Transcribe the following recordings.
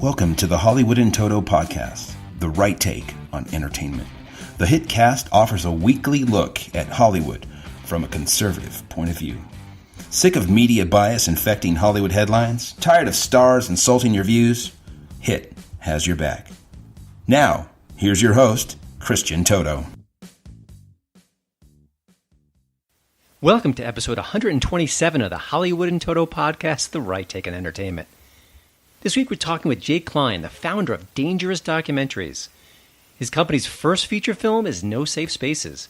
Welcome to the Hollywood in Toto podcast, the right take on entertainment. The HiT cast offers a weekly look at Hollywood from a conservative point of view. Sick of media bias infecting Hollywood headlines? Tired of stars insulting your views? HiT has your back. Now, here's your host, Christian Toto. Welcome to episode 127 of the Hollywood in Toto podcast, the right take on entertainment. This week we're talking with Jake Klein, the founder of Dangerous Documentaries. His company's first feature film is No Safe Spaces.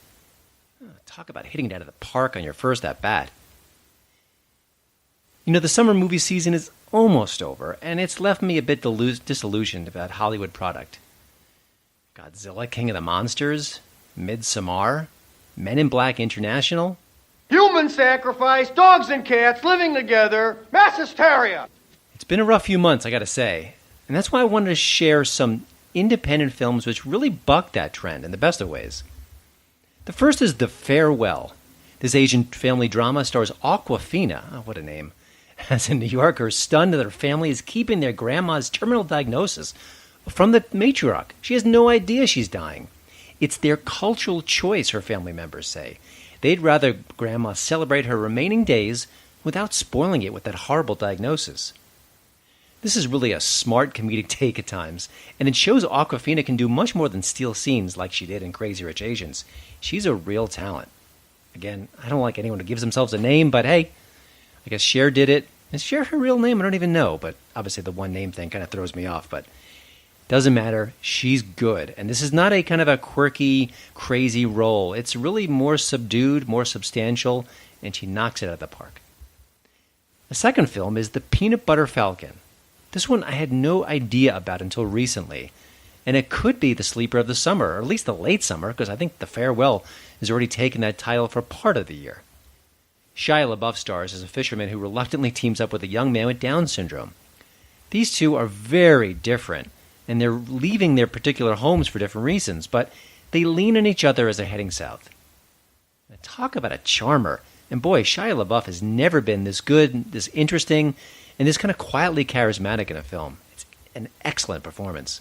Talk about hitting it out of the park on your first at-bat. You know, the summer movie season is almost over, and it's left me a bit disillusioned about Hollywood product. Godzilla, King of the Monsters, Midsommar, Men in Black International. Human sacrifice, dogs and cats living together, mass hysteria. It's been a rough few months, I gotta say, and that's why I wanted to share some independent films which really buck that trend in the best of ways. The first is The Farewell. This Asian family drama stars Awkwafina, oh, what a name, as a New Yorker stunned that her family is keeping their grandma's terminal diagnosis from the matriarch. She has no idea she's dying. It's their cultural choice, her family members say. They'd rather grandma celebrate her remaining days without spoiling it with that horrible diagnosis. This is really a smart comedic take at times, and it shows Awkwafina can do much more than steal scenes like she did in Crazy Rich Asians. She's a real talent. Again, I don't like anyone who gives themselves a name, but hey, I guess Cher did it. Is Cher her real name? I don't even know, but obviously the one name thing kind of throws me off, but doesn't matter. She's good, and this is not a kind of a quirky, crazy role. It's really more subdued, more substantial, and she knocks it out of the park. The second film is The Peanut Butter Falcon. This one I had no idea about until recently, and it could be the sleeper of the summer, or at least the late summer, because I think The Farewell has already taken that title for part of the year. Shia LaBeouf stars as a fisherman who reluctantly teams up with a young man with Down syndrome. These two are very different, and they're leaving their particular homes for different reasons, but they lean on each other as they're heading south. Now, talk about a charmer, and boy, Shia LaBeouf has never been this good, this interesting, and this kind of quietly charismatic in a film. It's an excellent performance.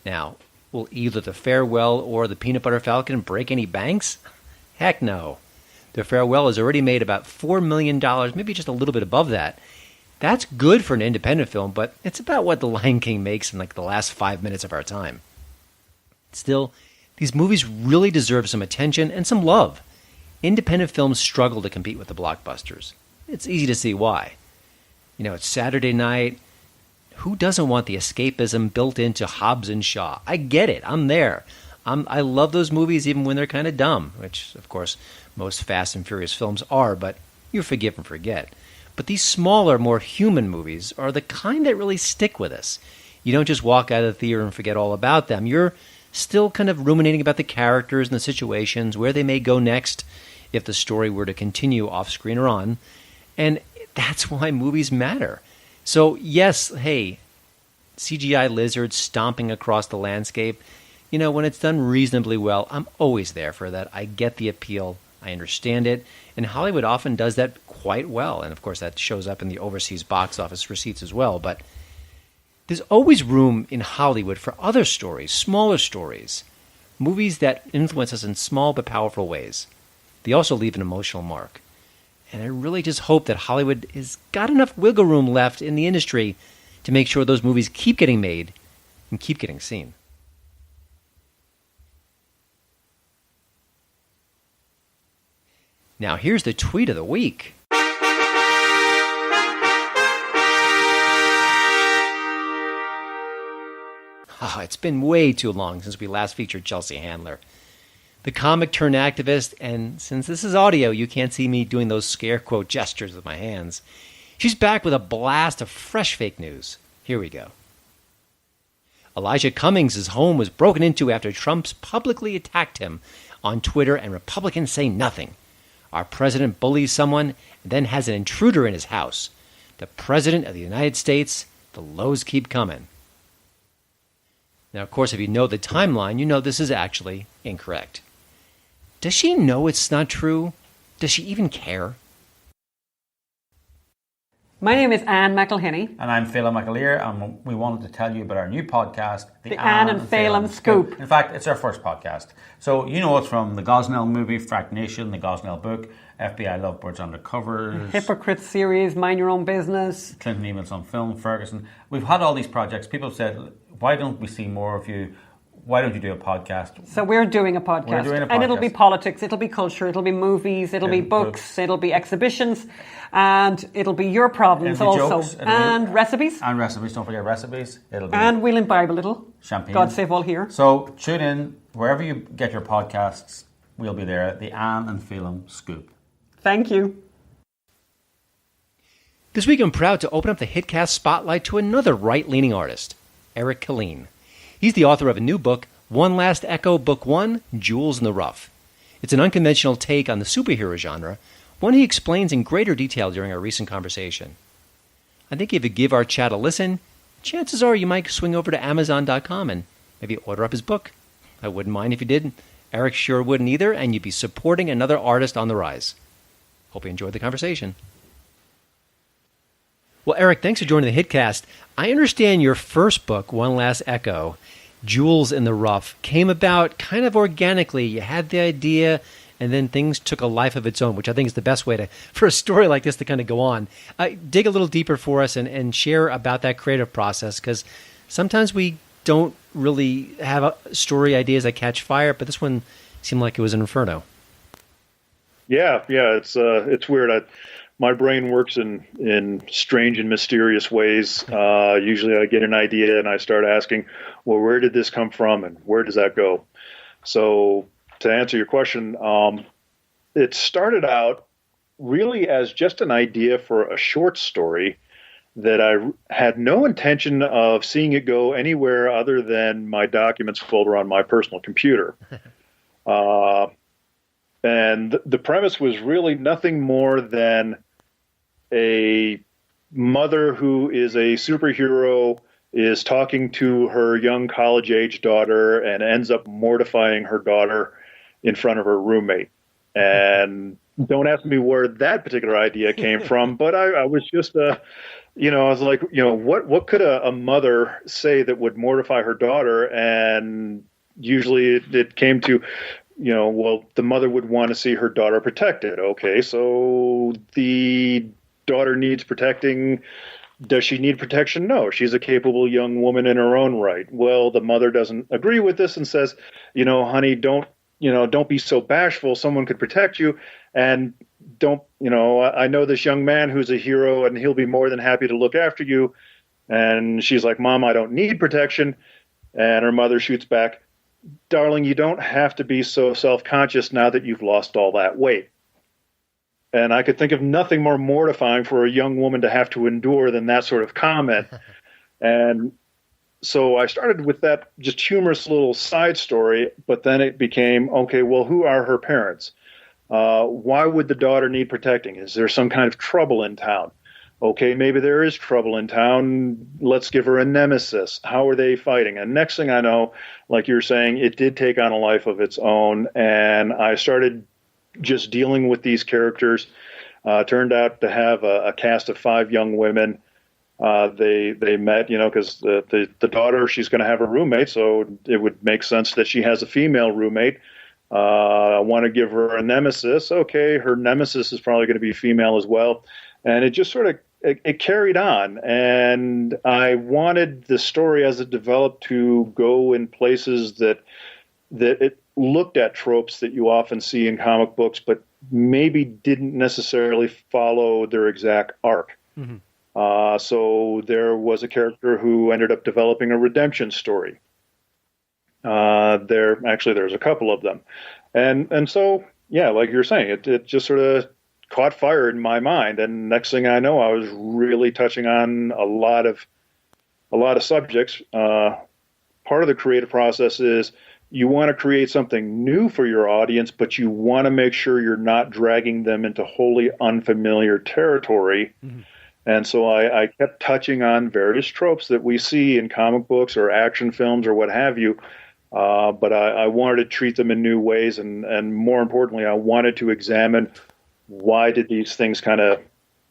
Now, will either The Farewell or The Peanut Butter Falcon break any banks? Heck no. The Farewell has already made about $4 million, maybe just a little bit above that. That's good for an independent film, but it's about what The Lion King makes in like the last 5 minutes of our time. Still, these movies really deserve some attention and some love. Independent films struggle to compete with the blockbusters. It's easy to see why. You know, it's Saturday night. Who doesn't want the escapism built into Hobbs and Shaw? I get it. I'm there. I love those movies even when they're kind of dumb, which, of course, most Fast and Furious films are, but you forgive and forget. But these smaller, more human movies are the kind that really stick with us. You don't just walk out of the theater and forget all about them. You're still kind of ruminating about the characters and the situations, where they may go next if the story were to continue off-screen or on. And that's why movies matter. So, yes, hey, CGI lizards stomping across the landscape, you know, when it's done reasonably well, I'm always there for that. I get the appeal. I understand it. And Hollywood often does that quite well. And, of course, that shows up in the overseas box office receipts as well. But there's always room in Hollywood for other stories, smaller stories, movies that influence us in small but powerful ways. They also leave an emotional mark. And I really just hope that Hollywood has got enough wiggle room left in the industry to make sure those movies keep getting made and keep getting seen. Now here's the tweet of the week. Oh, it's been way too long since we last featured Chelsea Handler, the comic turned activist, and since this is audio, you can't see me doing those scare quote gestures with my hands. She's back with a blast of fresh fake news. Here we go. Elijah Cummings' home was broken into after Trump publicly attacked him on Twitter, and Republicans say nothing. Our president bullies someone and then has an intruder in his house. The president of the United States, the lows keep coming. Now, of course, if you know the timeline, you know this is actually incorrect. Does she know it's not true? Does she even care? My name is Anne McElhinney. And I'm Phelan McAleer, and we wanted to tell you about our new podcast, The Anne and Phelan Scoop. In fact, it's our first podcast. So you know us from the Gosnell movie, Frack Nation, the Gosnell book, FBI Lovebirds Undercovers, Hypocrite series, Mind Your Own Business, Clinton Emails on Film, Ferguson. We've had all these projects. People have said, why don't we see more of you? Why don't you do a podcast? So we're doing a podcast. We're doing a podcast. And it'll be politics, it'll be culture, it'll be movies, it'll be books, it'll be exhibitions, and it'll be your problems It'll be also. jokes, And recipes. And recipes, don't forget recipes. It'll be And we'll imbibe a little. champagne. God save all here. So tune in wherever you get your podcasts. We'll be there. The Anne and Phelan Scoop. Thank you. This week I'm proud to open up the HitCast spotlight to another right-leaning artist, Jake Klein. He's the author of a new book, One Last Echo, Book 1, Jewels in the Rough. It's an unconventional take on the superhero genre, one he explains in greater detail during our recent conversation. I think if you give our chat a listen, chances are you might swing over to Amazon.com and maybe order up his book. I wouldn't mind if you did. Eric sure wouldn't either, and you'd be supporting another artist on the rise. Hope you enjoyed the conversation. Well, Eric, thanks for joining the HitCast. I understand your first book, One Last Echo, Jewels in the Rough, came about kind of organically. You had the idea, and then things took a life of its own, which I think is the best way for a story like this to kind of go on. Dig a little deeper for us and share about that creative process, because sometimes we don't really have story ideas that catch fire, but this one seemed like it was an inferno. Yeah, it's weird. My brain works in strange and mysterious ways. Usually I get an idea and I start asking, well, where did this come from and where does that go? So to answer your question, it started out really as just an idea for a short story that I had no intention of seeing it go anywhere other than my documents folder on my personal computer. And the premise was really nothing more than a mother who is a superhero is talking to her young college-age daughter and ends up mortifying her daughter in front of her roommate. And don't ask me where that particular idea came from, but I was just, I was like, what could a mother say that would mortify her daughter? And usually it came to, well, the mother would want to see her daughter protected. Okay, so the daughter needs protecting. Does she need protection? No, she's a capable young woman in her own right. Well, the mother doesn't agree with this and says, honey, don't be so bashful. Someone could protect you. And I know this young man who's a hero and he'll be more than happy to look after you. And she's like, Mom, I don't need protection. And her mother shoots back, darling, you don't have to be so self-conscious now that you've lost all that weight. And I could think of nothing more mortifying for a young woman to have to endure than that sort of comment. And so I started with that just humorous little side story, but then it became, okay, well, who are her parents? Why would the daughter need protecting? Is there some kind of trouble in town? Okay, maybe there is trouble in town. Let's give her a nemesis. How are they fighting? And next thing I know, like you're saying, it did take on a life of its own. And I started just dealing with these characters. Turned out to have a cast of 5 young women. They met, because the daughter, she's going to have a roommate, so it would make sense that she has a female roommate. I want to give her a nemesis. Okay, her nemesis is probably going to be female as well. And it just sort of it carried on. And I wanted the story as it developed to go in places that it looked at tropes that you often see in comic books, but maybe didn't necessarily follow their exact arc. Mm-hmm. So there was a character who ended up developing a redemption story. There's a couple of them. And so, yeah, like you're saying, it just sort of caught fire in my mind. And next thing I know, I was really touching on a lot of subjects. Part of the creative process is you want to create something new for your audience, but you want to make sure you're not dragging them into wholly unfamiliar territory. Mm-hmm. And so I kept touching on various tropes that we see in comic books or action films or what have you. But I wanted to treat them in new ways. And more importantly, I wanted to examine why did these things kind of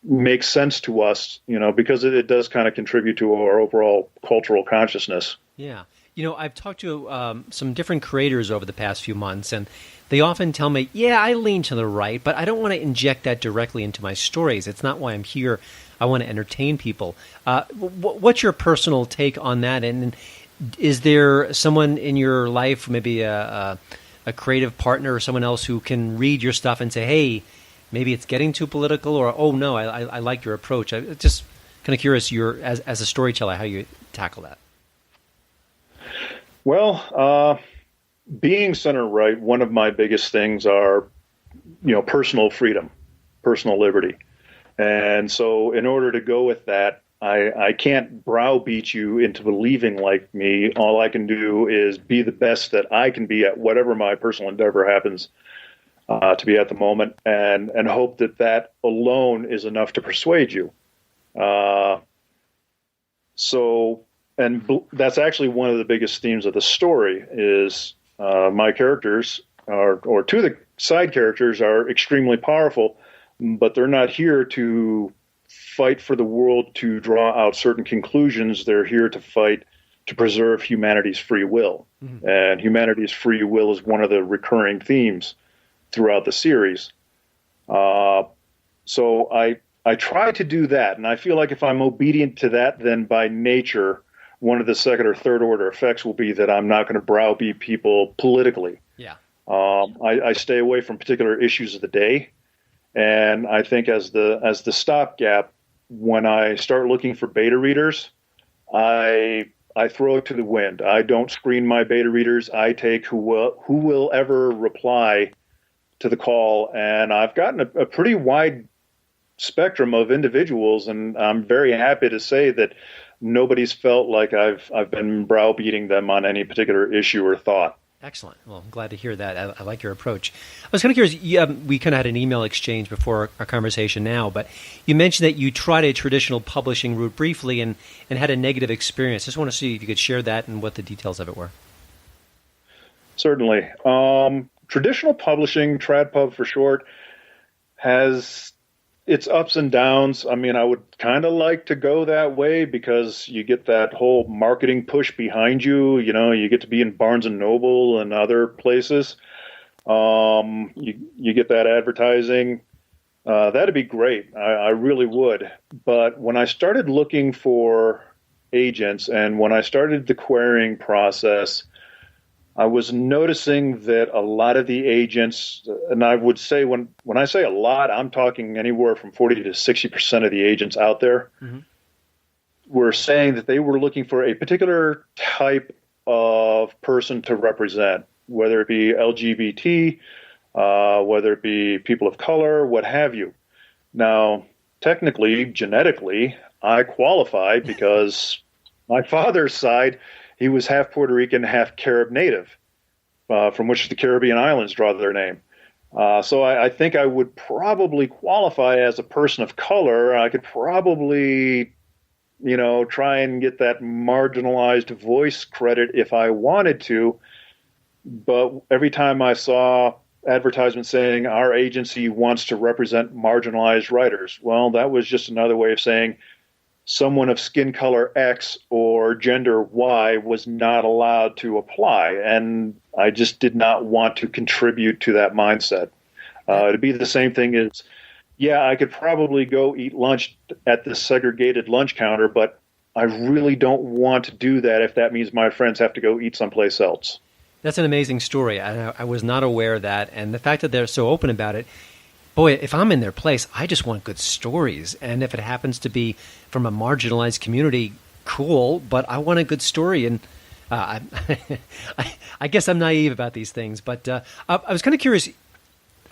makes sense to us, because it does kind of contribute to our overall cultural consciousness. Yeah. I've talked to some different creators over the past few months, and they often tell me, yeah, I lean to the right, but I don't want to inject that directly into my stories. It's not why I'm here. I want to entertain people. What's your personal take on that? And is there someone in your life, maybe a creative partner or someone else who can read your stuff and say, hey, maybe it's getting too political, or, oh, no, I like your approach. I'm just kind of curious, as a storyteller, how you tackle that. Well, being center right, one of my biggest things are, personal freedom, personal liberty. And so in order to go with that, I can't browbeat you into believing like me. All I can do is be the best that I can be at whatever my personal endeavor happens to be at the moment, and hope that alone is enough to persuade you. And that's actually one of the biggest themes of the story is my characters, or two of the side characters, are extremely powerful, but they're not here to fight for the world to draw out certain conclusions. They're here to fight to preserve humanity's free will. Mm-hmm. And humanity's free will is one of the recurring themes throughout the series. So I try to do that, and I feel like if I'm obedient to that, then by nature, one of the second or third order effects will be that I'm not going to browbeat people politically. Yeah. I stay away from particular issues of the day, and I think as the stopgap, when I start looking for beta readers, I throw it to the wind. I don't screen my beta readers. I take who will ever reply to the call, and I've gotten a pretty wide spectrum of individuals, and I'm very happy to say that nobody's felt like I've been browbeating them on any particular issue or thought. Excellent. Well, I'm glad to hear that. I like your approach. I was kind of curious, we kind of had an email exchange before our conversation now, but you mentioned that you tried a traditional publishing route briefly and had a negative experience. Just want to see if you could share that and what the details of it were. Certainly. Traditional publishing, TradPub for short, has its ups and downs. I mean, I would kind of like to go that way because you get that whole marketing push behind you. You get to be in Barnes and Noble and other places. You get that advertising. That'd be great. I really would. But when I started looking for agents and when I started the querying process, I was noticing that a lot of the agents, and I would say when I say a lot, I'm talking anywhere from 40 to 60% of the agents out there, mm-hmm. were saying that they were looking for a particular type of person to represent, whether it be LGBT, whether it be people of color, what have you. Now, technically, genetically, I qualify because my father's side, he was half Puerto Rican, half Carib native, from which the Caribbean islands draw their name. So I think I would probably qualify as a person of color. I could probably, try and get that marginalized voice credit if I wanted to. But every time I saw advertisements saying our agency wants to represent marginalized writers, well, that was just another way of saying someone of skin color X or gender Y was not allowed to apply. And I just did not want to contribute to that mindset. It'd be the same thing as, yeah, I could probably go eat lunch at this segregated lunch counter, but I really don't want to do that if that means my friends have to go eat someplace else. That's an amazing story. I was not aware of that. And the fact that they're so open about it, boy, if I'm in their place, I just want good stories. And if it happens to be from a marginalized community, cool, but I want a good story. And I guess I'm naive about these things. But I was kind of curious.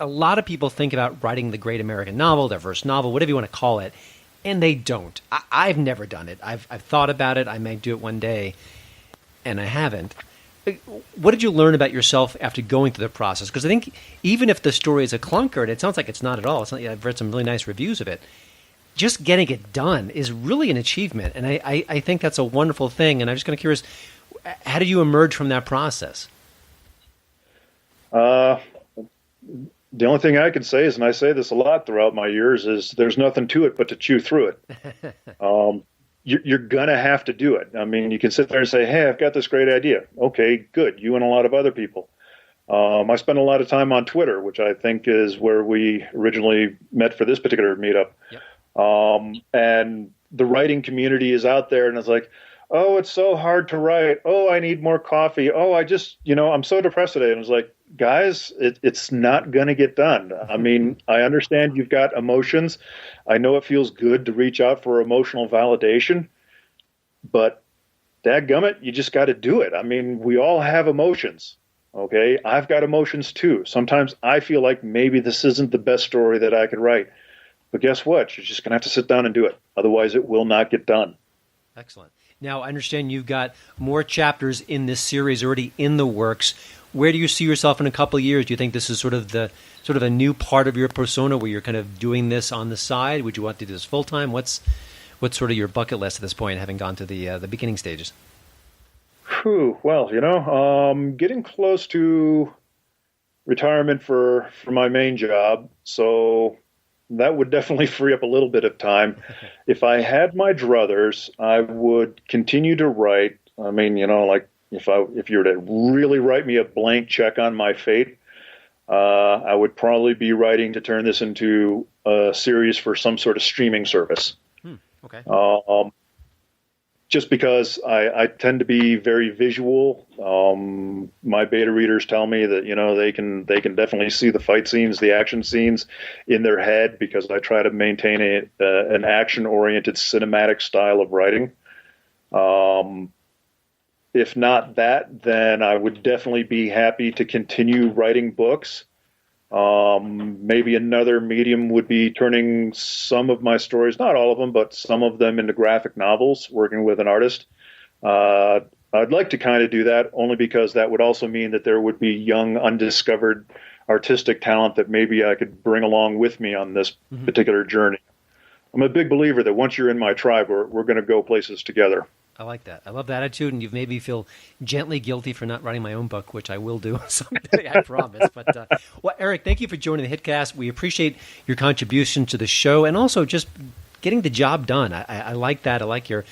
A lot of people think about writing the great American novel, their first novel, whatever you want to call it, and they don't. I've never done it. I've thought about it. I may do it one day, and I haven't. What did you learn about yourself after going through the process? Because I think even if the story is a clunker, and it sounds like it's not at all, I've read some really nice reviews of it, just getting it done is really an achievement. And I think that's a wonderful thing. And I'm just kind of curious, how did you emerge from that process? the only thing I can say is, and I say this a lot throughout my years, is there's nothing to it but to chew through it. You're going to have to do it. I mean, you can sit there and say, hey, I've got this great idea. Okay, good. You and a lot of other people. I spend a lot of time on Twitter, which I think is where we originally met for this particular meetup. Yep. And the writing community is out there, and it's like, oh, it's so hard to write. Oh, I need more coffee. Oh, I just, I'm so depressed today. And it's like, guys, it's not going to get done. I mean, I understand you've got emotions. I know it feels good to reach out for emotional validation, but dadgummit, you just got to do it. I mean, we all have emotions. Okay, I've got emotions too. Sometimes I feel like maybe this isn't the best story that I could write. But guess what? You're just going to have to sit down and do it. Otherwise, it will not get done. Excellent. Now, I understand you've got more chapters in this series already in the works. Where do you see yourself in a couple of years? Do you think this is sort of a new part of your persona where you're kind of doing this on the side? Would you want to do this full time? What's sort of your bucket list at this point, having gone to the beginning stages? Well, getting close to retirement for my main job, so that would definitely free up a little bit of time. If I had my druthers, I would continue to write. I mean, like if you were to really write me a blank check on my fate, I would probably be writing to turn this into a series for some sort of streaming service. Okay. Just because I tend to be very visual. My beta readers tell me that, they can definitely see the fight scenes, the action scenes in their head, because I try to maintain an action-oriented cinematic style of writing. If not that, then I would definitely be happy to continue writing books. Maybe another medium would be turning some of my stories, not all of them, but some of them into graphic novels, working with an artist. I'd like to kind of do that only because that would also mean that there would be young, undiscovered artistic talent that maybe I could bring along with me on this particular journey. I'm a big believer that once you're in my tribe, we're going to go places together. I like that. I love the attitude, and you've made me feel gently guilty for not writing my own book, which I will do someday, I promise. But, well, Eric, thank you for joining the HiTcast. We appreciate your contribution to the show and also just getting the job done. I like that. I like your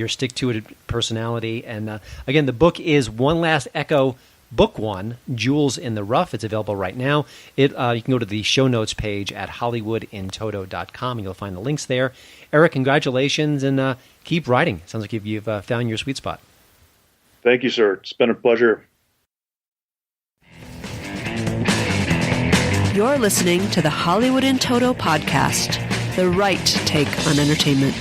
stick-to-it personality. And, again, the book is One Last Echo, Book 1, Jewels in the Rough. It's available right now. You can go to the show notes page at hollywoodintoto.com, and you'll find the links there. Eric, congratulations, and keep writing. Sounds like you've found your sweet spot. Thank you, sir. It's been a pleasure. You're listening to the Hollywood in Toto podcast, the right take on entertainment.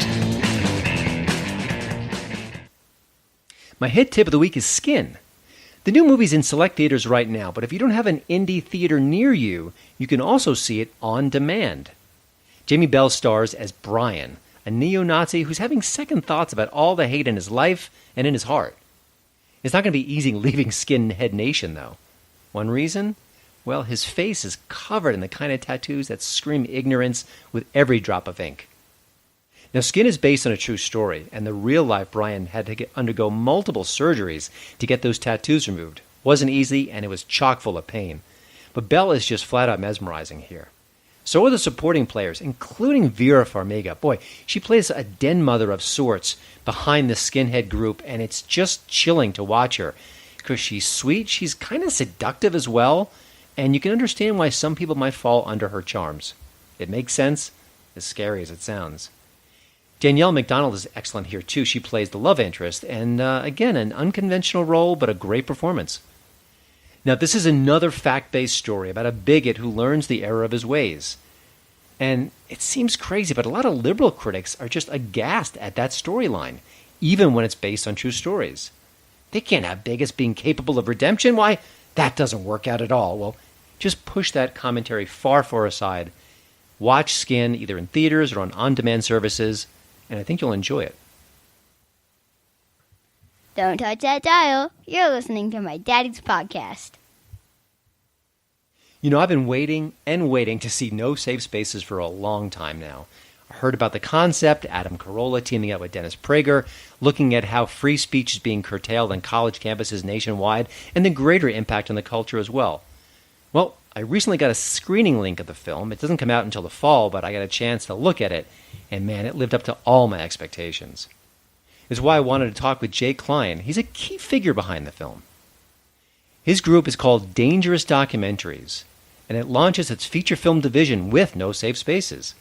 My hit tip of the week is Skin. The new movie's in select theaters right now, but if you don't have an indie theater near you, you can also see it on demand. Jamie Bell stars as Brian, a neo-Nazi who's having second thoughts about all the hate in his life and in his heart. It's not going to be easy leaving Skinhead Nation, though. One reason? Well, his face is covered in the kind of tattoos that scream ignorance with every drop of ink. Now, Skin is based on a true story, and the real-life Brian had to undergo multiple surgeries to get those tattoos removed. Wasn't easy, and it was chock full of pain. But Bell is just flat-out mesmerizing here. So are the supporting players, including Vera Farmiga. Boy, she plays a den mother of sorts behind the skinhead group, and it's just chilling to watch her. Because she's sweet, she's kind of seductive as well, and you can understand why some people might fall under her charms. It makes sense, as scary as it sounds. Danielle McDonald is excellent here, too. She plays the love interest, and again, an unconventional role, but a great performance. Now, this is another fact-based story about a bigot who learns the error of his ways. And it seems crazy, but a lot of liberal critics are just aghast at that storyline, even when it's based on true stories. They can't have bigots being capable of redemption. Why, that doesn't work out at all. Well, just push that commentary far, far aside. Watch Skin either in theaters or on on-demand services, and I think you'll enjoy it. Don't touch that dial. You're listening to my daddy's podcast. You know, I've been waiting and waiting to see No Safe Spaces for a long time now. I heard about the concept, Adam Carolla teaming up with Dennis Prager, looking at how free speech is being curtailed on college campuses nationwide, and the greater impact on the culture as well. Well, I recently got a screening link of the film. It doesn't come out until the fall, but I got a chance to look at it, and man, it lived up to all my expectations. This is why I wanted to talk with Jake Klein. He's a key figure behind the film. His group is called Dangerous Documentaries, and it launches its feature film division with No Safe Spaces.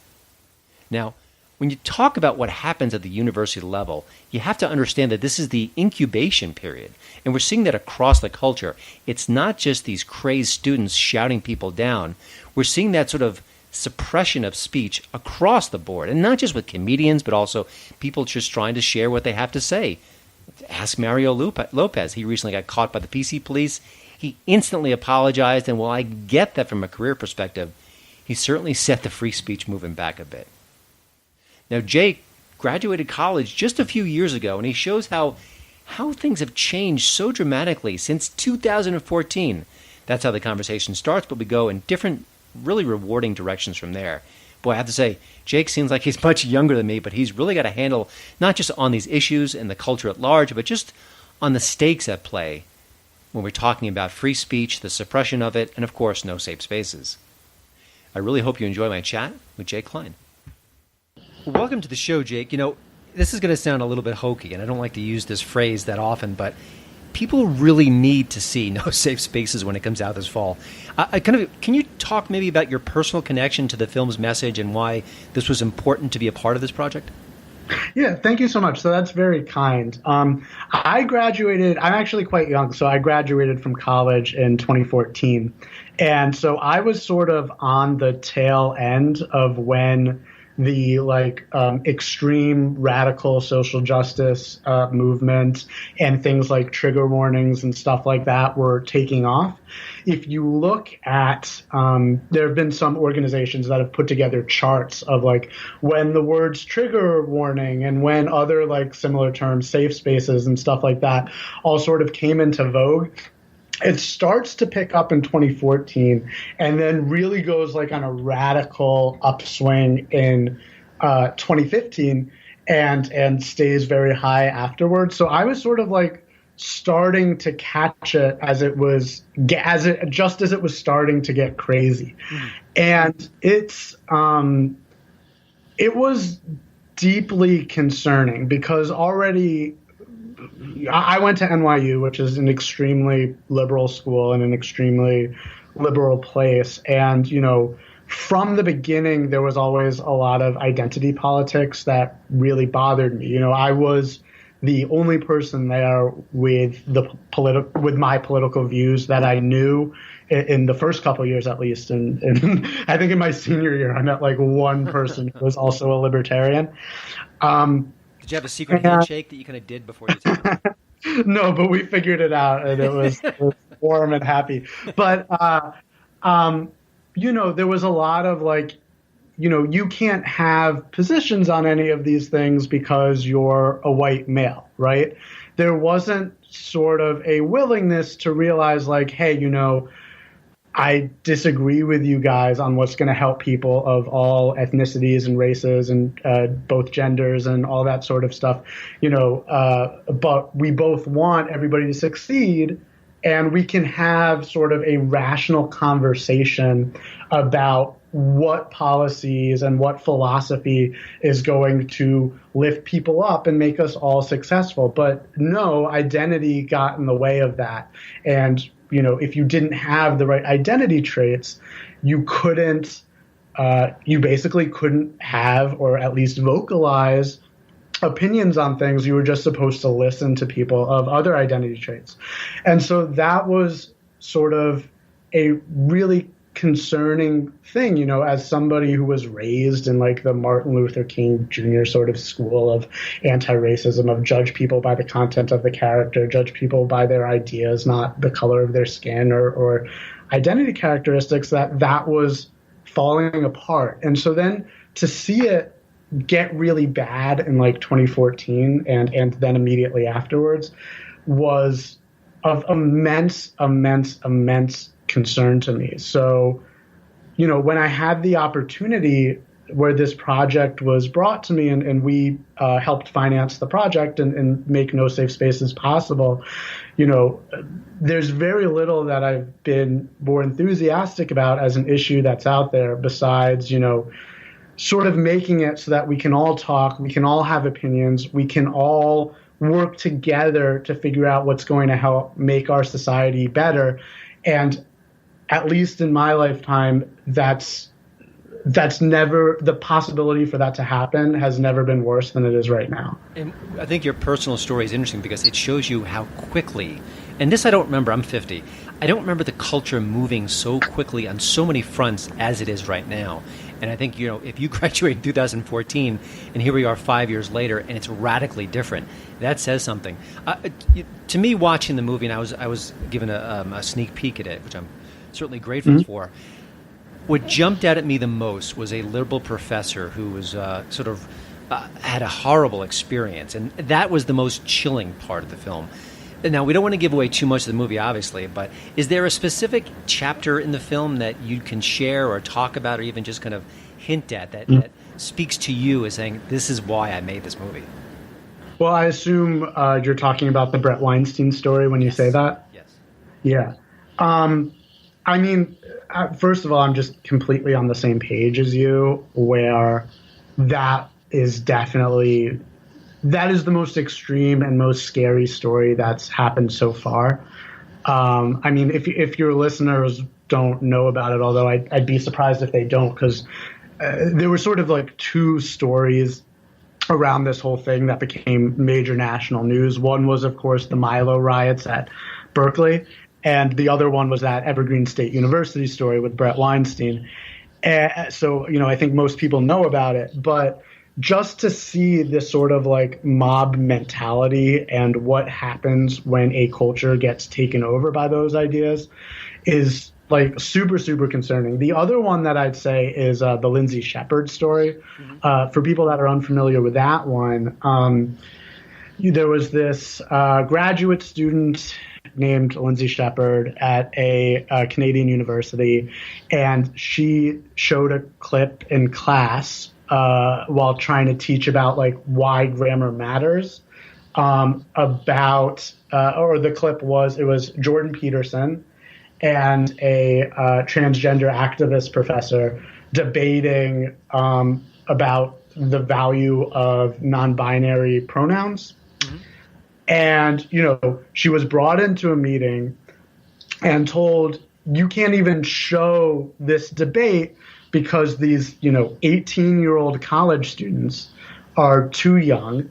Now, when you talk about what happens at the university level, you have to understand that this is the incubation period, and we're seeing that across the culture. It's not just these crazed students shouting people down. We're seeing that sort of suppression of speech across the board, and not just with comedians, but also people just trying to share what they have to say. Ask Mario Lopez. He recently got caught by the PC police. He instantly apologized, and while I get that from a career perspective, he certainly set the free speech movement back a bit. Now, Jake graduated college just a few years ago, and he shows how things have changed so dramatically since 2014. That's how the conversation starts, but we go in different, really rewarding directions from there. Boy, I have to say, Jake seems like he's much younger than me, but he's really got a handle not just on these issues and the culture at large, but just on the stakes at play when we're talking about free speech, the suppression of it, and of course, no safe spaces. I really hope you enjoy my chat with Jake Klein. Well, welcome to the show, Jake. You know, this is going to sound a little bit hokey, and I don't like to use this phrase that often, but people really need to see No Safe Spaces when it comes out this fall. Can you talk maybe about your personal connection to the film's message and why this was important to be a part of this project? Yeah, thank you so much. So that's very kind. I graduated, I'm actually quite young, so I graduated from college in 2014. And so I was sort of on the tail end of when the extreme radical social justice movement and things like trigger warnings and stuff like that were taking off. If you look at, there have been some organizations that have put together charts of like when the words trigger warning and when other like similar terms, safe spaces and stuff like that all sort of came into vogue. It starts to pick up in 2014 and then really goes like on a radical upswing in 2015 and stays very high afterwards. So I was sort of like starting to catch it as it was starting to get crazy. And it was deeply concerning because already I went to NYU, which is an extremely liberal school and an extremely liberal place. And, you know, from the beginning, there was always a lot of identity politics that really bothered me. You know, I was the only person there with with my political views that I knew in the first couple of years, at least. And I think in my senior year, I met like one person who was also a libertarian. Did you have a secret handshake that you kind of did before you took it? No, but we figured it out, and it was warm and happy. But, you know, there was a lot of like, you know, you can't have positions on any of these things because you're a white male, right? There wasn't sort of a willingness to realize like, hey, you know, I disagree with you guys on what's going to help people of all ethnicities and races and both genders and all that sort of stuff, you know, but we both want everybody to succeed, and we can have sort of a rational conversation about what policies and what philosophy is going to lift people up and make us all successful. But no, identity got in the way of that. And you know, if you didn't have the right identity traits, you basically couldn't have or at least vocalize opinions on things. You were just supposed to listen to people of other identity traits. And so that was sort of a really concerning thing, you know, as somebody who was raised in like the Martin Luther King Jr. sort of school of anti-racism, of judge people by the content of the character, judge people by their ideas, not the color of their skin or identity characteristics, that was falling apart. And so then to see it get really bad in like 2014 and then immediately afterwards was of immense concern to me. So, you know, when I had the opportunity where this project was brought to me, and we helped finance the project and make No Safe Spaces possible, there's very little that I've been more enthusiastic about as an issue that's out there besides, sort of making it so that we can all talk, we can all have opinions, we can all work together to figure out what's going to help make our society better. And at least in my lifetime, that's never, the possibility for that to happen has never been worse than it is right now. And I think your personal story is interesting because it shows you how quickly, and this I don't remember, I'm 50, I don't remember the culture moving so quickly on so many fronts as it is right now. And I think, if you graduate in 2014 and here we are 5 years later and it's radically different, that says something. To me, watching the movie, and I was given a sneak peek at it, which I'm certainly grateful for, what jumped out at me the most was a liberal professor who was had a horrible experience. And that was the most chilling part of the film. Now, we don't want to give away too much of the movie, obviously, but is there a specific chapter in the film that you can share or talk about or even just kind of hint at that speaks to you as saying, this is why I made this movie? Well, I assume you're talking about the Brett Weinstein story when you say that? Yes. Yeah. I mean, first of all, I'm just completely on the same page as you, where that is definitely... that is the most extreme and most scary story that's happened so far. I mean, if your listeners don't know about it, although I'd be surprised if they don't, because there were sort of like two stories around this whole thing that became major national news. One was, of course, the Milo riots at Berkeley, and the other one was that Evergreen State University story with Brett Weinstein. So, I think most people know about it, but just to see this sort of like mob mentality and what happens when a culture gets taken over by those ideas is like super, super concerning. The other one that I'd say is the Lindsay Shepherd story. For people that are unfamiliar with that one, there was this graduate student named Lindsay Shepherd at a Canadian university, and she showed a clip in class while trying to teach about like why grammar matters, or the clip was, it was Jordan Peterson and a transgender activist professor debating about the value of non-binary pronouns. And, she was brought into a meeting and told, you can't even show this debate because these, 18-year-old college students are too young,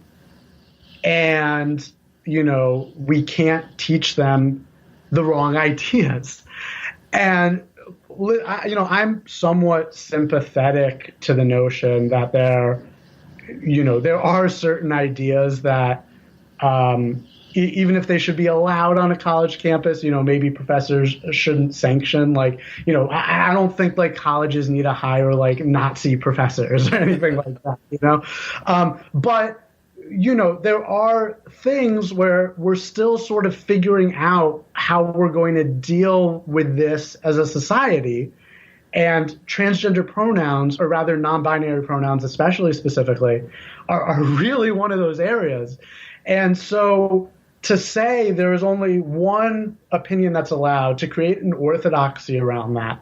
and, we can't teach them the wrong ideas. And, I'm somewhat sympathetic to the notion that there are certain ideas that, even if they should be allowed on a college campus, maybe professors shouldn't sanction. Like, I don't think like colleges need to hire like Nazi professors or anything like that, but, there are things where we're still sort of figuring out how we're going to deal with this as a society. And transgender pronouns, or rather non-binary pronouns, especially specifically, are really one of those areas. And so to say there is only one opinion that's allowed, to create an orthodoxy around that,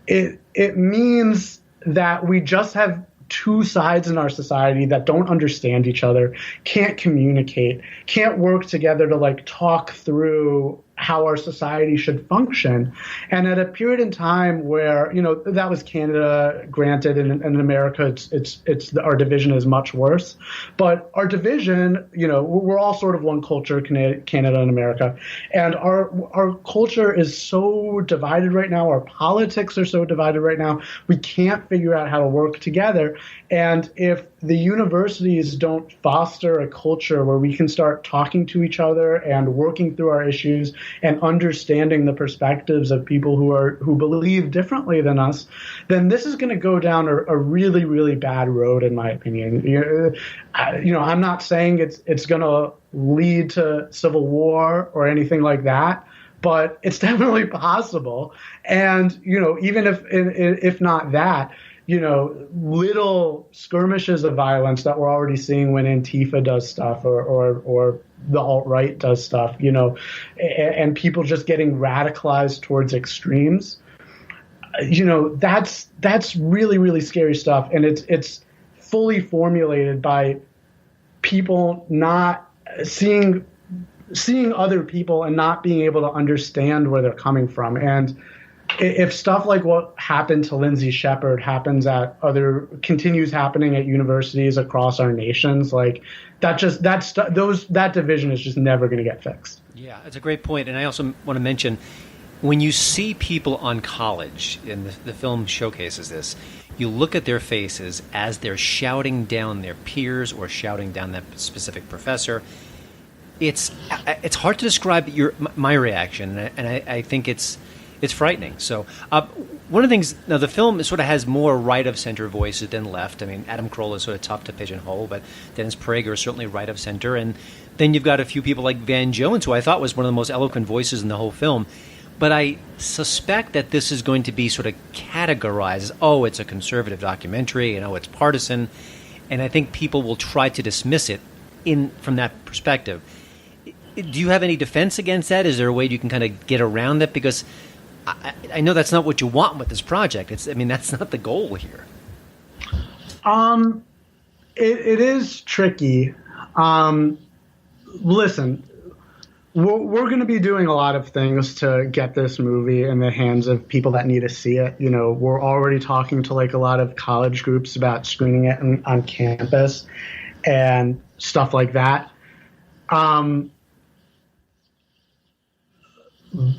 it means that we just have two sides in our society that don't understand each other, can't communicate, can't work together to like talk through how our society should function. And at a period in time where, that was Canada, granted, and in America, it's our division is much worse. But our division, we're all sort of one culture, Canada and America. And our culture is so divided right now. Our politics are so divided right now. We can't figure out how to work together. And if the universities don't foster a culture where we can start talking to each other and working through our issues and understanding the perspectives of people who believe differently than us, then this is going to go down a really, really bad road, in my opinion. I'm not saying it's going to lead to civil war or anything like that, but it's definitely possible. And even if not that, little skirmishes of violence that we're already seeing when Antifa does stuff or the alt-right does stuff, and people just getting radicalized towards extremes. That's really, really scary stuff. And it's fully formulated by people not seeing other people and not being able to understand where they're coming from. And if stuff like what happened to Lindsay Shepherd continues happening at universities across our nations, like that division is just never going to get fixed. Yeah, it's a great point. And I also want to mention, when you see people on college, and the film showcases this, you look at their faces as they're shouting down their peers or shouting down that specific professor. It's hard to describe my reaction, and I think it's frightening. So one of the things, now the film sort of has more right-of-center voices than left. I mean, Adam Carolla is sort of tough to pigeonhole, but Dennis Prager is certainly right-of-center. And then you've got a few people like Van Jones, who I thought was one of the most eloquent voices in the whole film. But I suspect that this is going to be sort of categorized as, it's a conservative documentary, it's partisan. And I think people will try to dismiss it from that perspective. Do you have any defense against that? Is there a way you can kind of get around that? Because I know that's not what you want with this project. That's not the goal here. It is tricky. Listen, we're going to be doing a lot of things to get this movie in the hands of people that need to see it. We're already talking to a lot of college groups about screening it on campus and stuff like that.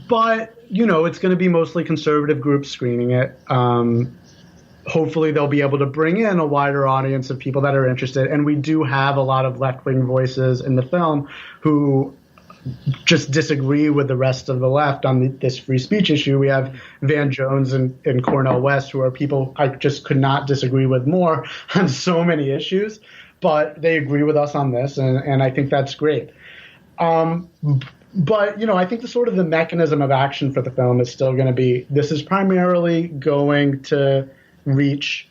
But, it's going to be mostly conservative groups screening it. Hopefully they'll be able to bring in a wider audience of people that are interested. And we do have a lot of left-wing voices in the film who just disagree with the rest of the left on this free speech issue. We have Van Jones and Cornel West, who are people I just could not disagree with more on so many issues. But they agree with us on this, and I think that's great. But, I think the mechanism of action for the film is still going to be, this is primarily going to reach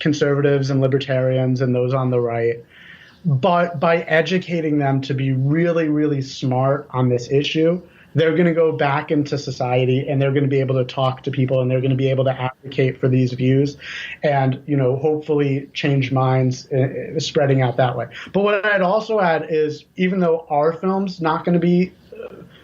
conservatives and libertarians and those on the right. But by educating them to be really, really smart on this issue, they're going to go back into society and they're going to be able to talk to people and they're going to be able to advocate for these views and, hopefully change minds spreading out that way. But what I'd also add is, even though our film's not going to be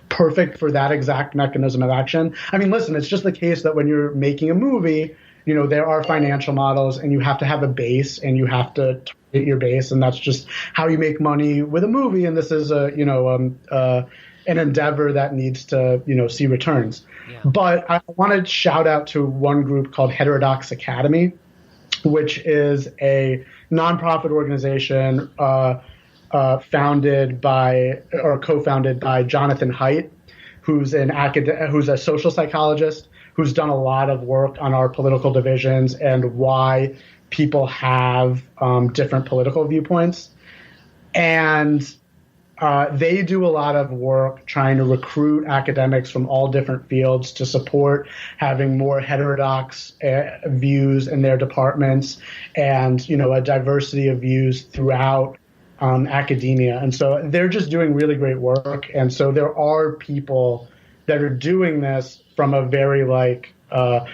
perfect for that exact mechanism of action, listen, it's just the case that when you're making a movie, there are financial models and you have to have a base and you have to target your base. And that's just how you make money with a movie. And this is an endeavor that needs to, see returns. Yeah. But I want to shout out to one group called Heterodox Academy, which is a nonprofit organization co-founded by Jonathan Haidt, who's a social psychologist who's done a lot of work on our political divisions and why people have different political viewpoints. And they do a lot of work trying to recruit academics from all different fields to support having more heterodox views in their departments and, a diversity of views throughout academia. And so they're just doing really great work. And so there are people that are doing this from a very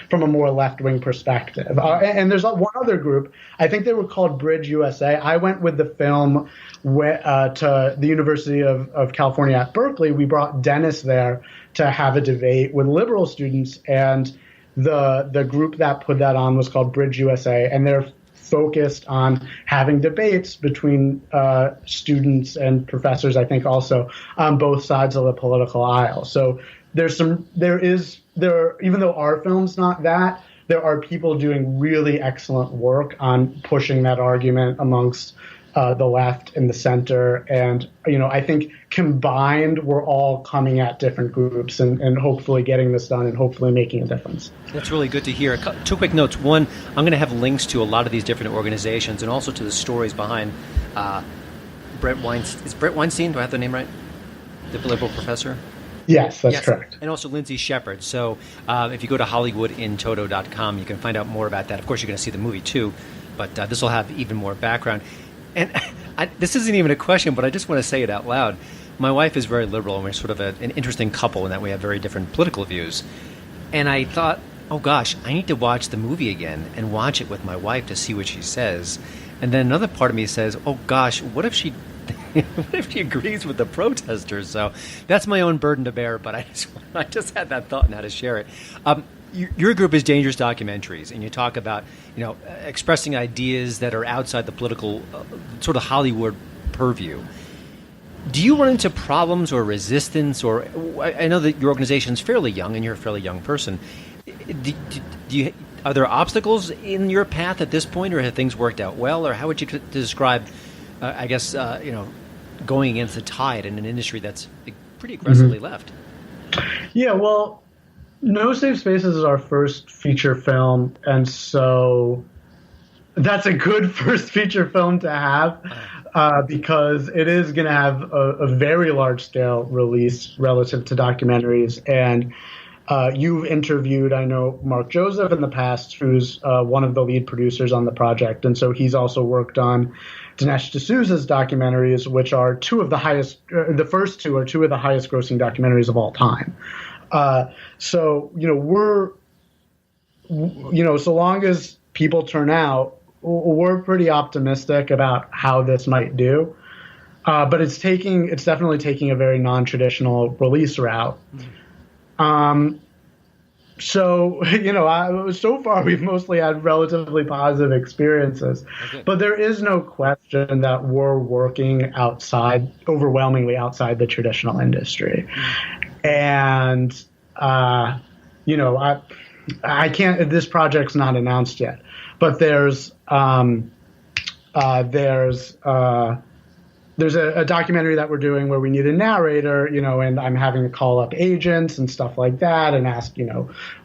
from a more left-wing perspective. And there's one other group. I think they were called Bridge USA. I went with the film to the University of California at Berkeley. We brought Dennis there to have a debate with liberal students, and the group that put that on was called Bridge USA, and they're focused on having debates between students and professors, I think also on both sides of the political aisle. So even though our film's not that, there are people doing really excellent work on pushing that argument amongst the left and the center. And, I think combined, we're all coming at different groups and hopefully getting this done and hopefully making a difference. That's really good to hear. Two quick notes. One, I'm going to have links to a lot of these different organizations and also to the stories behind Brett Weinstein. Is Brett Weinstein? Do I have the name right? The liberal professor? Yes, that's correct. And also Lindsay Shepard. So if you go to HollywoodInToto.com, you can find out more about that. Of course, you're going to see the movie too, but this will have even more background. And this isn't even a question, but I just want to say it out loud. My wife is very liberal, and we're sort of an interesting couple in that we have very different political views. And I thought, oh gosh, I need to watch the movie again and watch it with my wife to see what she says. And then another part of me says, oh gosh, what if she agrees with the protesters? So that's my own burden to bear, but I just had that thought and how to share it. Your group is Dangerous Documentaries, and you talk about expressing ideas that are outside the political sort of Hollywood purview. Do you run into problems or resistance? Or I know that your organization is fairly young, and you're a fairly young person. Are there obstacles in your path at this point, or have things worked out well? Or how would you describe, going against the tide in an industry that's pretty aggressively left? Yeah, well, No Safe Spaces is our first feature film, and so that's a good first feature film to have. Because it is going to have a very large-scale release relative to documentaries. And you've interviewed, I know, Mark Joseph in the past, who's one of the lead producers on the project. And so he's also worked on Dinesh D'Souza's documentaries, which are the first two are two of the highest grossing documentaries of all time. So long as people turn out, we're pretty optimistic about how this might do, but it's definitely taking a very non-traditional release route. So far we've mostly had relatively positive experiences, but there is no question that we're working overwhelmingly outside the traditional industry, and I can't. This project's not announced yet. But there's a documentary that we're doing where we need a narrator, and I'm having to call up agents and stuff like that and ask,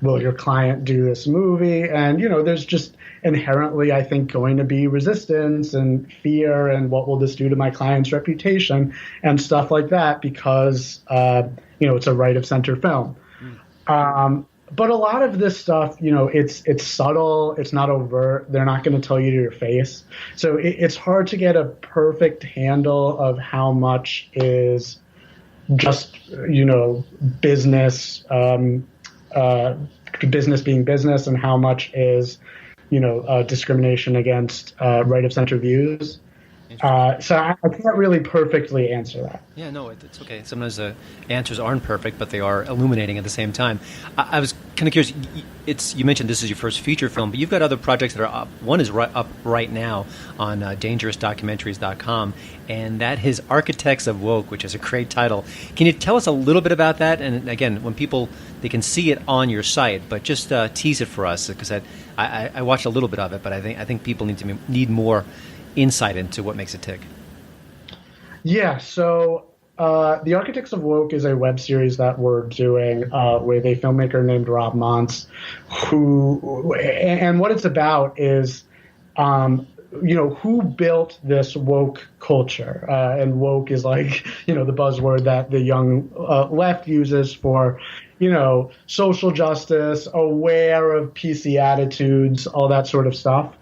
will your client do this movie? And, there's just inherently, I think, going to be resistance and fear and what will this do to my client's reputation and stuff like that because, it's a right of center film. But a lot of this stuff, it's subtle. It's not overt. They're not going to tell you to your face. So it's hard to get a perfect handle of how much is just, business, business being business, and how much is, discrimination against right of center views. So I can't really perfectly answer that. Yeah, no, it's okay. Sometimes the answers aren't perfect, but they are illuminating at the same time. I was kind of curious. You mentioned this is your first feature film, but you've got other projects that are up. One is up right now on DangerousDocumentaries.com, and that is Architects of Woke, which is a great title. Can you tell us a little bit about that? And again, when people, they can see it on your site, but just tease it for us, because I watched a little bit of it, but I think people need more insight into what makes it tick. Yeah, so The Architects of Woke is a web series that we're doing with a filmmaker named Rob Montz, and what it's about is, who built this woke culture? And woke is like, the buzzword that the young left uses for, social justice, aware of PC attitudes, all that sort of stuff.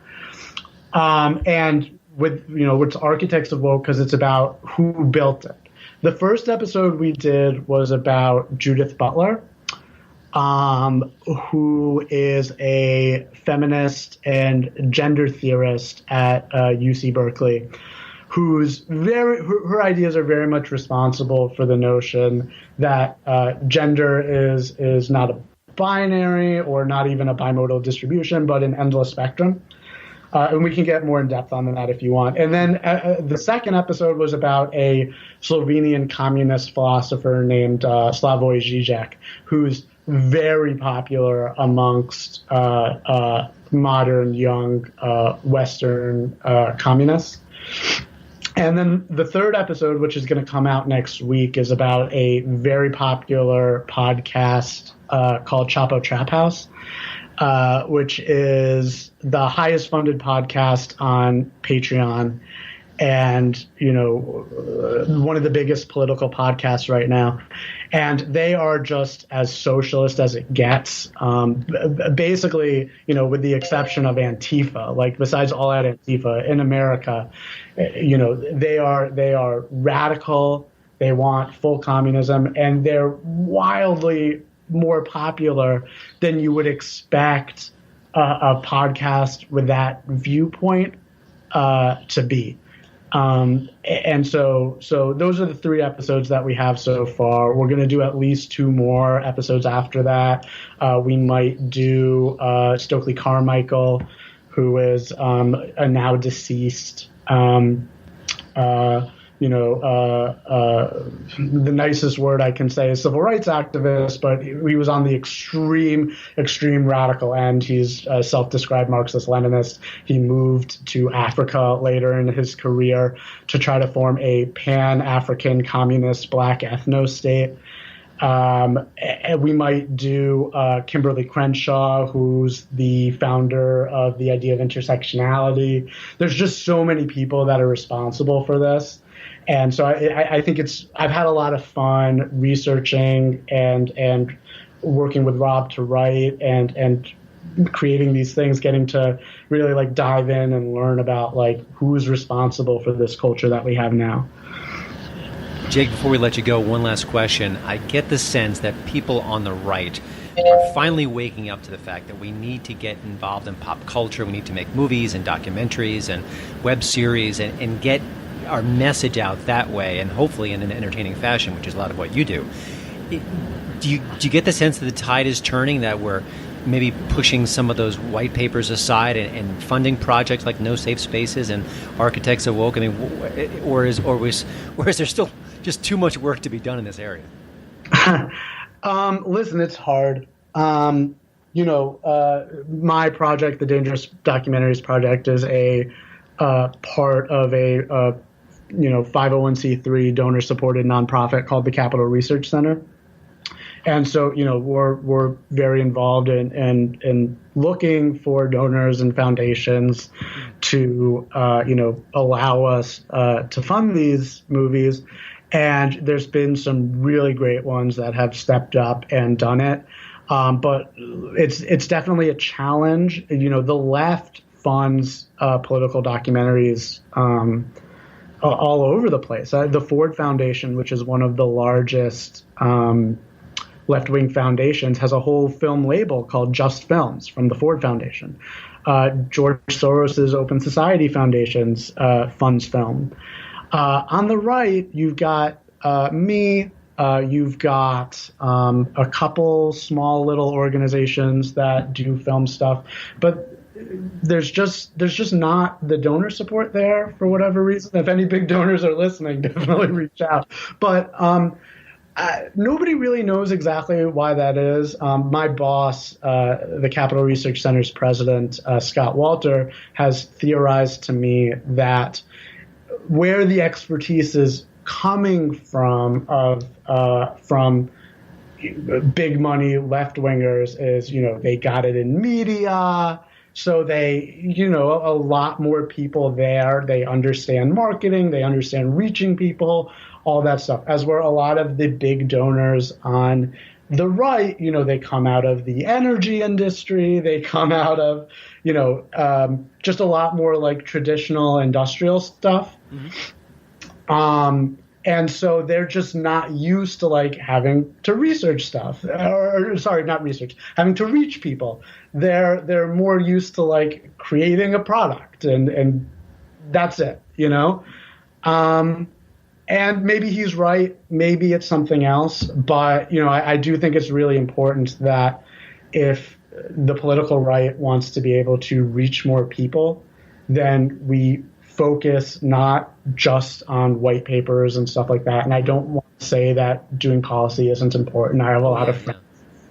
And with Architects of Woke, because it's about who built it. The first episode we did was about Judith Butler, who is a feminist and gender theorist at UC Berkeley, her ideas are very much responsible for the notion that gender is not a binary or not even a bimodal distribution, but an endless spectrum. And we can get more in depth on that if you want. And then the second episode was about a Slovenian communist philosopher named Slavoj Žižek, who's very popular amongst modern young Western communists. And then the third episode, which is going to come out next week, is about a very popular podcast called Chapo Trap House, which is the highest funded podcast on Patreon. and one of the biggest political podcasts right now, and they are just as socialist as it gets. Basically, with the exception of Antifa, like besides all that Antifa in America, they are radical. They want full communism, and they're wildly more popular than you would expect a podcast with that viewpoint to be. And so those are the 3 episodes that we have so far. We're going to do at least 2 more episodes after that. We might do Stokely Carmichael, who is a now deceased, the nicest word I can say is civil rights activist, but he was on the extreme radical end. He's a self-described Marxist-Leninist. He moved to Africa later in his career to try to form a pan-African communist black ethno-state. And we might do Kimberly Crenshaw, who's the founder of the idea of intersectionality. There's just so many people that are responsible for this. And so I think I've had a lot of fun researching and working with Rob to write and creating these things, getting to really like dive in and learn about like who's responsible for this culture that we have now. Jake, before we let you go, one last question. I get the sense that people on the right are finally waking up to the fact that we need to get involved in pop culture. We need to make movies and documentaries and web series and get our message out that way, and hopefully in an entertaining fashion, which is a lot of what you do. Do you get the sense that the tide is turning, that we're maybe pushing some of those white papers aside and funding projects like No Safe Spaces and Architects of Woke? I mean, or is there still just too much work to be done in this area? Listen, it's hard. My project, the Dangerous Documentaries project, is a part of a 501c3 donor-supported nonprofit called the Capital Research Center. And so, we're very involved in looking for donors and foundations to, allow us to fund these movies. And there's been some really great ones that have stepped up and done it. But it's definitely a challenge. The left funds political documentaries all over the place. The Ford Foundation, which is one of the largest left-wing foundations, has a whole film label called Just Films from the Ford Foundation. George Soros's Open Society Foundations funds film. On the right, you've got me. You've got a couple small little organizations that do film stuff, but there's just not the donor support there for whatever reason. If any big donors are listening, definitely reach out. But nobody really knows exactly why that is. My boss, the Capital Research Center's president, Scott Walter, has theorized to me that where the expertise is coming from big money left-wingers is, they got it in media. So they, a lot more people there, they understand marketing, they understand reaching people, all that stuff. As where a lot of the big donors on the right, they come out of the energy industry, they come out of, just a lot more like traditional industrial stuff. Mm-hmm. And so they're just not used to like having to research stuff, having to reach people. They're more used to like creating a product and that's it, And maybe he's right. Maybe it's something else. But, I do think it's really important that if the political right wants to be able to reach more people, then we focus not just on white papers and stuff like that. And I don't want to say that doing policy isn't important. I have a lot of friends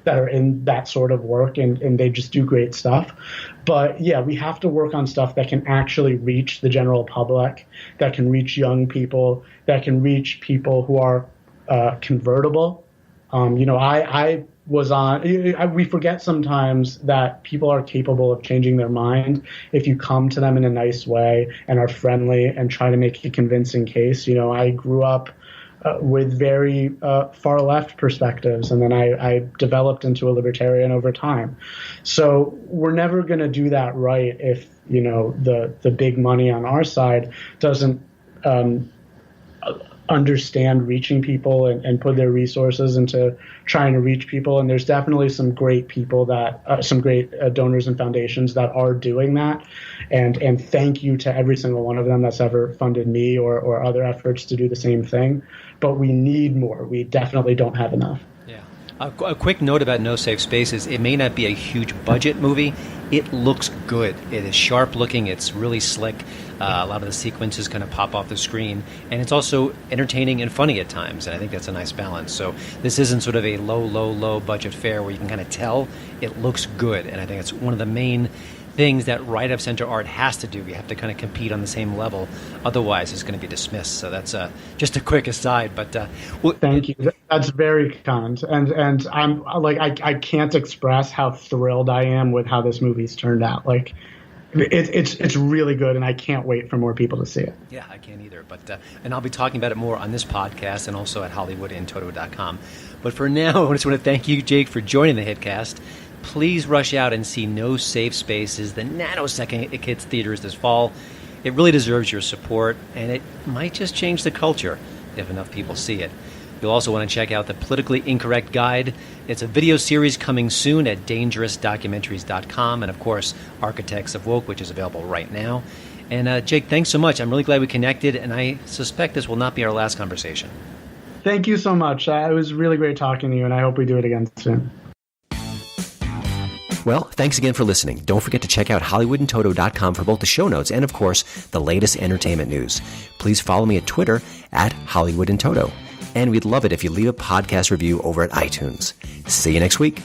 that are in that sort of work and they just do great stuff. But yeah, we have to work on stuff that can actually reach the general public, that can reach young people, that can reach people who are convertible. I was on. We forget sometimes that people are capable of changing their mind if you come to them in a nice way and are friendly and try to make a convincing case. You know, I grew up with very far left perspectives, and then I developed into a libertarian over time. So we're never going to do that right if, you know, the big money on our side doesn't understand reaching people and put their resources into trying to reach people. And there's definitely some great people that some great donors and foundations that are doing that. And thank you to every single one of them that's ever funded me or other efforts to do the same thing. But we need more. We definitely don't have enough. Yeah. A quick note about No Safe Spaces. It may not be a huge budget movie. It looks good. It is sharp looking. It's really slick. A lot of the sequences kind of pop off the screen. And it's also entertaining and funny at times. And I think that's a nice balance. So this isn't sort of a low budget fare where you can kind of tell it looks good. And I think it's one of the main things that right-of-center art has to do. You have to kind of compete on the same level. Otherwise, it's going to be dismissed. So that's just a quick aside. But thank you. That's very kind. And I'm like, I can't express how thrilled I am with how this movie's turned out. Like, it's really good, and I can't wait for more people to see it. Yeah, I can't either. But and I'll be talking about it more on this podcast and also at HollywoodInToto.com. But for now, I just want to thank you, Jake, for joining the HitCast. Please rush out and see No Safe Spaces the nanosecond it hits theaters this fall. It really deserves your support, and it might just change the culture if enough people see it. You'll also want to check out the Politically Incorrect Guide. It's a video series coming soon at DangerousDocumentaries.com, and of course, Architects of Woke, which is available right now. And Jake, thanks so much. I'm really glad we connected, and I suspect this will not be our last conversation. Thank you so much. It was really great talking to you, and I hope we do it again soon. Well, thanks again for listening. Don't forget to check out HollywoodInToto.com for both the show notes and, of course, the latest entertainment news. Please follow me at Twitter at HollywoodInToto. And we'd love it if you leave a podcast review over at iTunes. See you next week.